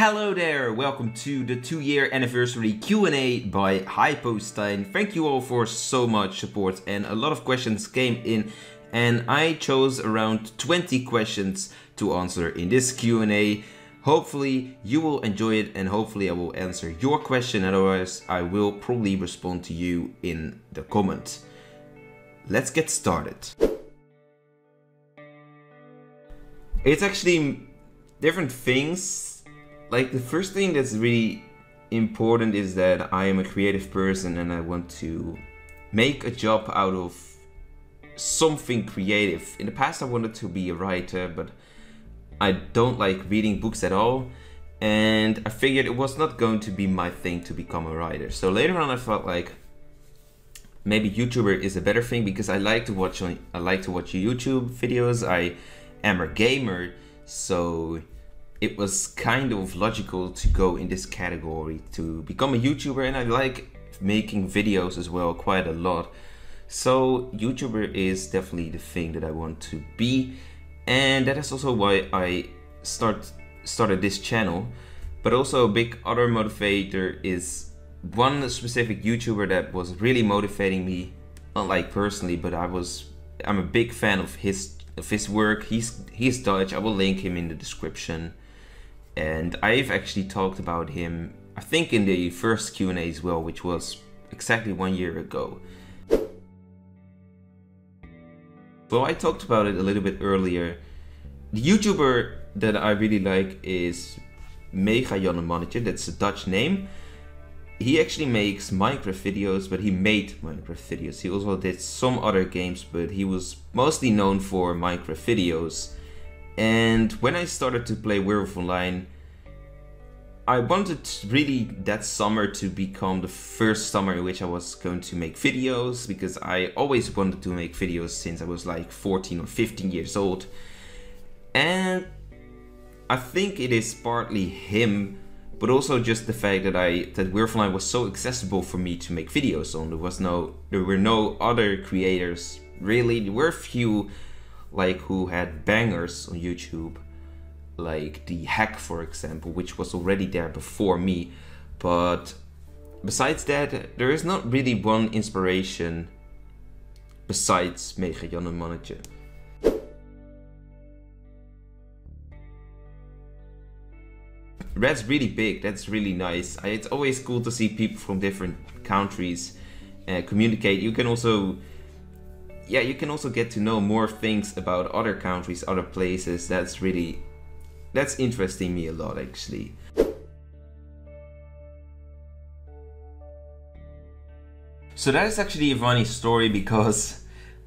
Hello there, welcome to the 2-year anniversary Q&A by Hypostein. Thank you all for so much support, and a lot of questions came in, and I chose around 20 questions to answer in this Q&A. Hopefully you will enjoy it, and hopefully I will answer your question, otherwise I will probably respond to you in the comment. Let's get started. It's actually different things. Like, the first thing that's really important is that I am a creative person and I want to make a job out of something creative. In the past I wanted to be a writer, but I don't like reading books at all, and I figured it was not going to be my thing to become a writer. So later on I felt like maybe YouTuber is a better thing, because I like to watch YouTube videos. I am a gamer, so it was kind of logical to go in this category to become a YouTuber, and I like making videos as well quite a lot. So YouTuber is definitely the thing that I want to be, and that is also why I started this channel. But also a big other motivator is one specific YouTuber that was really motivating me, not like personally, but I'm a big fan of his work. He's Dutch. I will link him in the description. And I've actually talked about him, I think, in the first Q&A as well, which was exactly 1 year ago. Well, I talked about it a little bit earlier. The YouTuber that I really like is Macleod. That's a Dutch name. He actually makes Minecraft videos, but he made Minecraft videos. He also did some other games, but he was mostly known for Minecraft videos. And when I started to play Werewolf Online, I wanted really that summer to become the first summer in which I was going to make videos, because I always wanted to make videos since I was like 14 or 15 years old. And I think it is partly him, but also just the fact that Werewolf Online was so accessible for me to make videos on. There were no other creators really. There were a few like who had bangers on YouTube, like the Hack, for example, which was already there before me. But besides that, there is not really one inspiration besides Macleod. That's really big, that's really nice. It's always cool to see people from different countries communicate. You can also get to know more things about other countries, other places. That's interesting me a lot, actually. So that is actually a funny story, because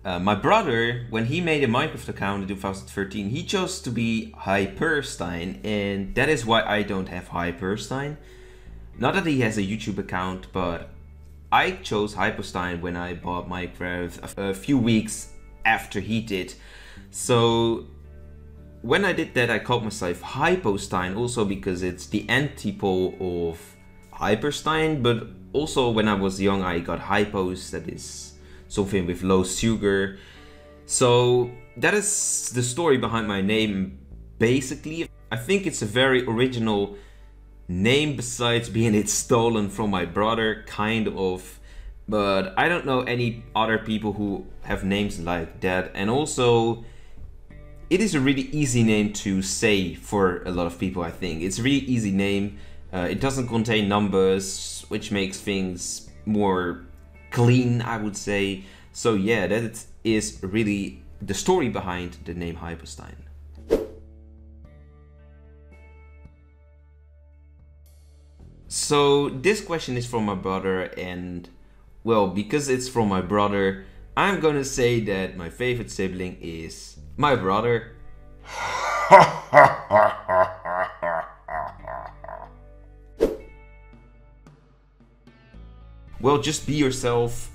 my brother, when he made a Minecraft account in 2013, he chose to be hypostein, and that is why I don't have hypostein. Not that he has a YouTube account, but I chose hypostein when I bought Minecraft a few weeks after he did. So when I did that, I called myself hypostein, also because it's the antipole of hyperstein. But also when I was young, I got hypos, that is something with low sugar. So that is the story behind my name, basically. I think it's a very original name, besides being it's stolen from my brother, kind of. But I don't know any other people who have names like that. And also, it is a really easy name to say for a lot of people, I think. It's a really easy name. It doesn't contain numbers, which makes things more clean, I would say. So yeah, that is really the story behind the name Hypostein. So this question is from my brother, and well, because it's from my brother, I'm gonna say that my favorite sibling is my brother. Well, just be yourself.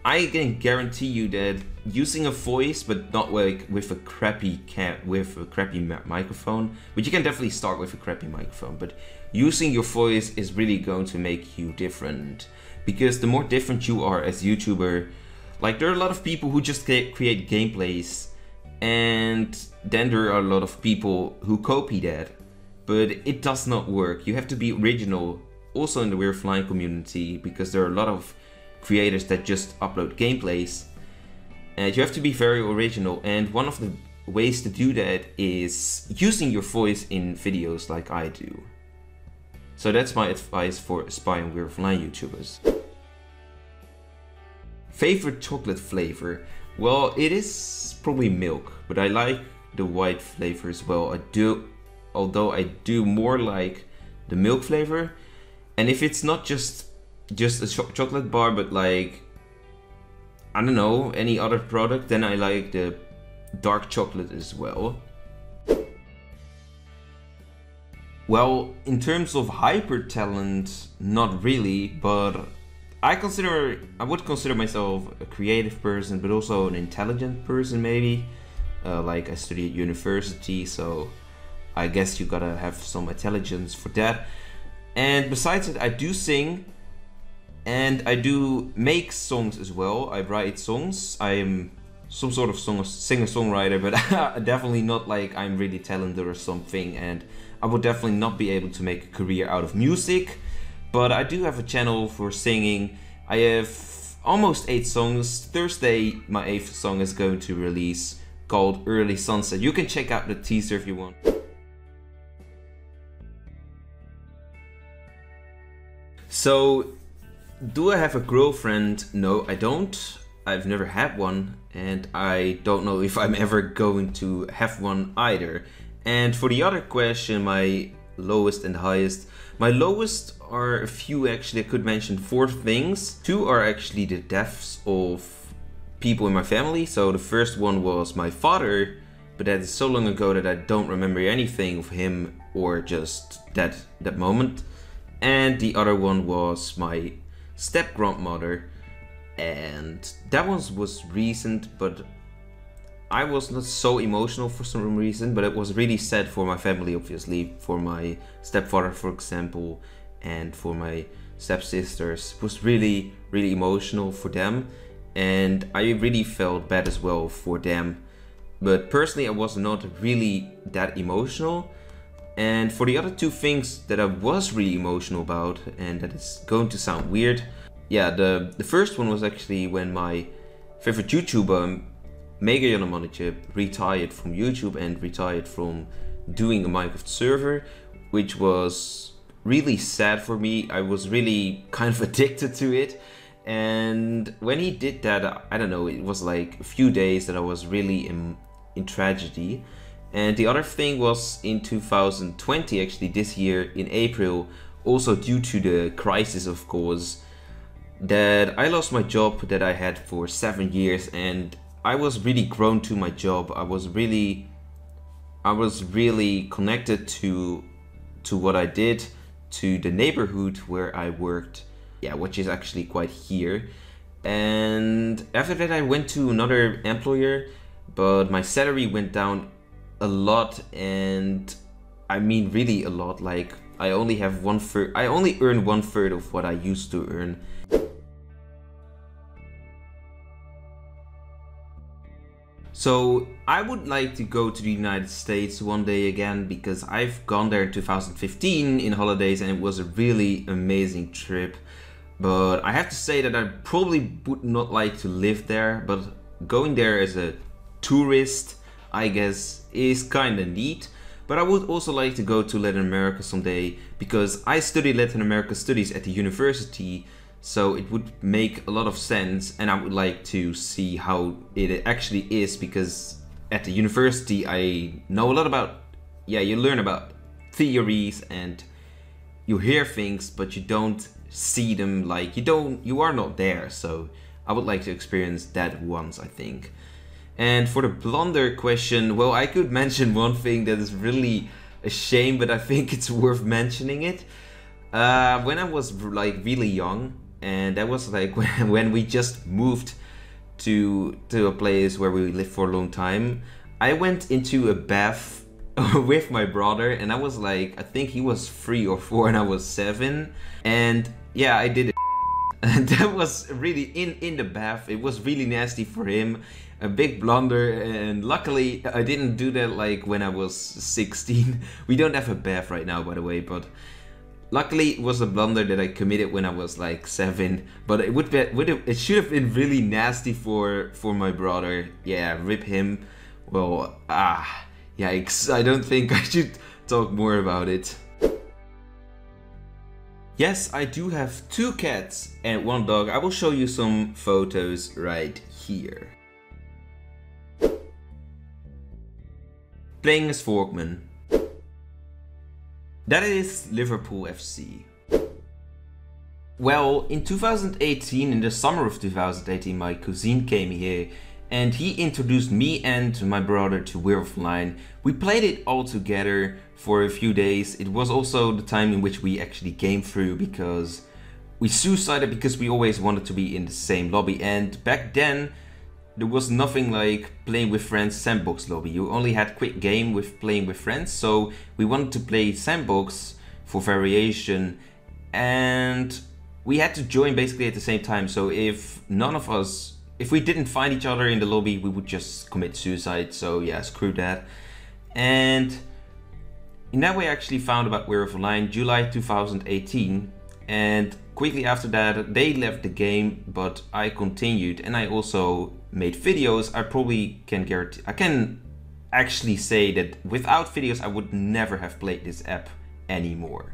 I can guarantee you that using a voice, but not like with a crappy microphone, but you can definitely start with a crappy microphone, but using your voice is really going to make you different. Because the more different you are as YouTuber, like, there are a lot of people who just create gameplays, and then there are a lot of people who copy that. but it does not work. You have to be original, also in the We're Flying community, because there are a lot of creators that just upload gameplays. And you have to be very original, and one of the ways to do that is using your voice in videos like I do. So that's my advice for aspiring We're Flying YouTubers. Favorite chocolate flavor? Well, it is probably milk, but I like the white flavor as well. Although I do more like the milk flavor. And if it's not just a chocolate bar, but like, I don't know, any other product, then I like the dark chocolate as well. Well, in terms of hyper talent, not really, but I would consider myself a creative person, but also an intelligent person maybe. Like I study at university, so I guess you gotta have some intelligence for that. And besides it, I do sing, and I do make songs as well. I write songs. I am some sort of singer-songwriter, but definitely not like I'm really talented or something, and I would definitely not be able to make a career out of music. But I do have a channel for singing. I have almost 8 songs. Thursday, my 8th song is going to release, called Early Sunset. You can check out the teaser if you want. So, do I have a girlfriend? No, I don't. I've never had one, and I don't know if I'm ever going to have one either. And for the other question, my lowest and highest. My lowest are a few actually. I could mention 4 things. 2 are actually the deaths of people in my family. So the first one was my father, but that is so long ago that I don't remember anything of him or just that moment. And the other one was my step-grandmother, and that one was recent, but I was not so emotional for some reason, but it was really sad for my family, obviously, for my stepfather, for example, and for my stepsisters. It was really, really emotional for them, and I really felt bad as well for them. But personally, I was not really that emotional. And for the other 2 things that I was really emotional about, and that is going to sound weird. Yeah, the first one was actually when my favorite YouTuber, Macleod, retired from YouTube and retired from doing a Minecraft server, which was really sad for me. I was really kind of addicted to it. And when he did that, I don't know, it was like a few days that I was really in tragedy. And the other thing was in 2020, actually this year in April, also due to the crisis, of course, that I lost my job that I had for 7 years, and I was really grown to my job. I was really connected to what I did, to the neighborhood where I worked, yeah, which is actually quite here. And after that I went to another employer, but my salary went down a lot, and I mean really a lot. Like I only earn 1/3 of what I used to earn. So I would like to go to the United States one day again, because I've gone there in 2015 in holidays and it was a really amazing trip. But I have to say that I probably would not like to live there, but going there as a tourist, I guess, is kind of neat. But I would also like to go to Latin America someday, because I study Latin America studies at the university, so it would make a lot of sense, and I would like to see how it actually is, because at the university I know a lot about, yeah, you learn about theories and you hear things, but you don't see them, like you are not there. So I would like to experience that once, I think. And for the Blunder question, well, I could mention one thing that is really a shame, but I think it's worth mentioning it. When I was like really young, and that was like when we just moved to a place where we lived for a long time, I went into a bath with my brother, and I was like, I think he was 3 or 4 and I was 7, and yeah, I did it. And that was really in the bath. It was really nasty for him. A big blunder, and luckily I didn't do that like when I was 16. We don't have a bath right now, by the way, but luckily it was a blunder that I committed when I was like 7. But it should have been really nasty for my brother. Yeah, rip him. Well, yikes. I don't think I should talk more about it. Yes, I do have 2 cats and 1 dog. I will show you some photos right here. Playing as Forkman. That is Liverpool FC. Well, in 2018, in the summer of 2018, my cousin came here and he introduced me and my brother to Werewolf Online. We played it all together for a few days. It was also the time in which we actually came through because we suicided because we always wanted to be in the same lobby, and back then there was nothing like playing with friends sandbox lobby. You only had quick game with playing with friends, so we wanted to play sandbox for variation, and we had to join basically at the same time. So if we didn't find each other in the lobby, we would just commit suicide. So yeah, screw that. And in that way I actually found about Werewolf Online July 2018, and quickly after that they left the game, but I continued and I also made videos. I can actually say that without videos I would never have played this app anymore.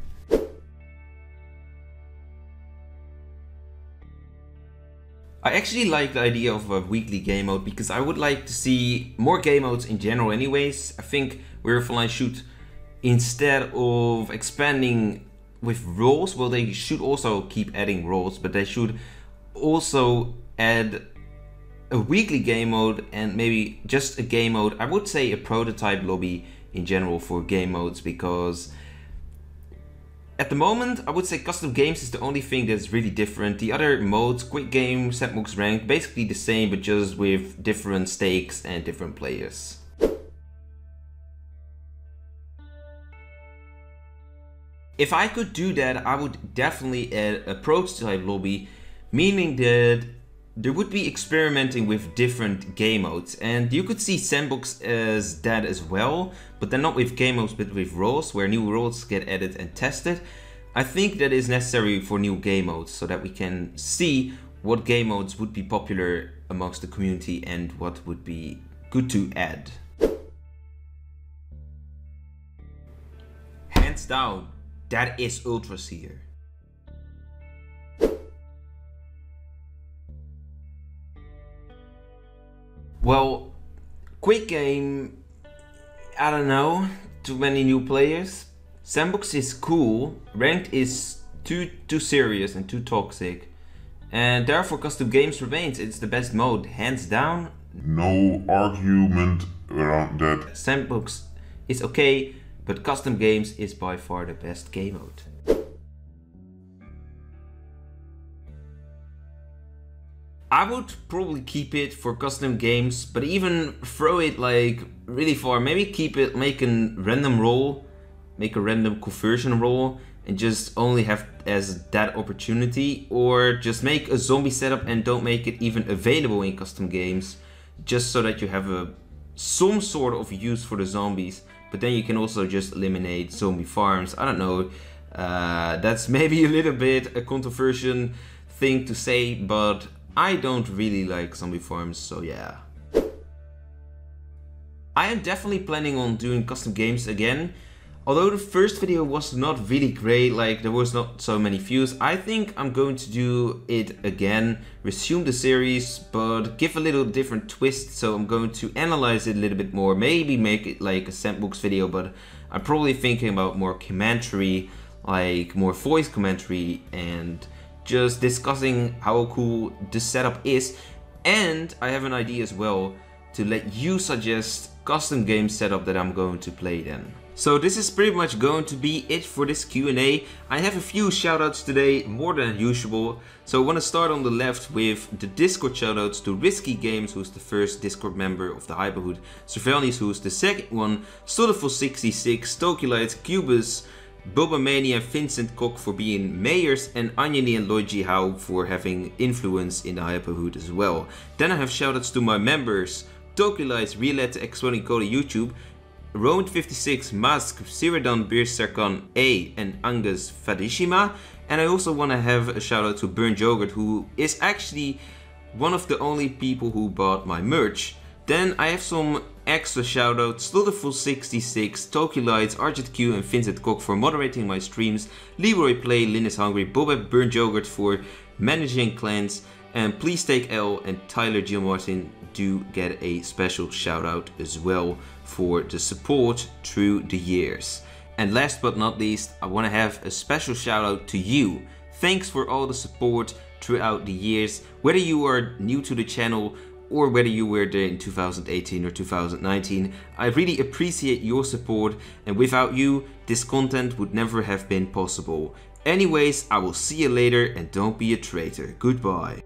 I actually like the idea of a weekly game mode because I would like to see more game modes in general anyways. I think Werewolf Online should, instead of expanding with roles, well, they should also keep adding roles, but they should also add a weekly game mode and maybe just a game mode. I would say a prototype lobby in general for game modes, because at the moment I would say custom games is the only thing that's really different. The other modes, quick game, sandbox, ranked, basically the same but just with different stakes and different players. If I could do that, I would definitely add a prototype lobby, meaning that there would be experimenting with different game modes, and you could see sandbox as that as well, but then not with game modes but with roles, where new roles get added and tested. I think that is necessary for new game modes so that we can see what game modes would be popular amongst the community and what would be good to add. Hands down, that is Ultra Seer. Well, quick game, I don't know, too many new players. Sandbox is cool, ranked is too serious and too toxic, and therefore custom games remains. It's the best mode, hands down. No argument around that. Sandbox is okay, but custom games is by far the best game mode. I would probably keep it for custom games, but even throw it like really far. Maybe keep it, make a random roll, make a random conversion roll, and just only have as that opportunity, or just make a zombie setup and don't make it even available in custom games, just so that you have some sort of use for the zombies. But then you can also just eliminate zombie farms. I don't know. That's maybe a little bit a controversial thing to say, but I don't really like zombie farms, so yeah. I am definitely planning on doing custom games again. Although the first video was not really great, like there was not so many views, I think I'm going to do it again, resume the series, but give a little different twist. So I'm going to analyze it a little bit more, maybe make it like a sandbox video, but I'm probably thinking about more commentary, like more voice commentary, and just discussing how cool the setup is. And I have an idea as well to let you suggest custom game setup that I'm going to play then. So this is pretty much going to be it for this Q&A. I have a few shoutouts today, more than usual. So I want to start on the left with the Discord shoutouts to Risky Games, who's the first Discord member of the Hyperhood, Surveillance, who's the second one, Stoliful66, Tokyo Lights, Cubus, Bobamania and Vincent Kok for being mayors, and Anjani and Lloyd G. Howe for having influence in the Hyperhood as well. Then I have shoutouts to my members, Tokulites, Relet, Exploding Code YouTube, Roman56, Mask, Siradon, Beersarkon A, and Angus Fadishima. And I also want to have a shout out to Burnt Yogurt, who is actually one of the only people who bought my merch. Then I have some extra shoutouts: Slaughterful66, Tokulites, Argent Q, and Vincent Kok for moderating my streams, Leroy Play, Lynn is Hungry, Bobette, Burnt Yogurt for managing clans, and Please Take L and Tyler G. Martin do get a special shoutout as well for the support through the years. And last but not least, I want to have a special shout out to you. Thanks for all the support throughout the years, whether you are new to the channel or whether you were there in 2018 or 2019. I really appreciate your support, and without you, this content would never have been possible. Anyways, I will see you later, and don't be a traitor. Goodbye.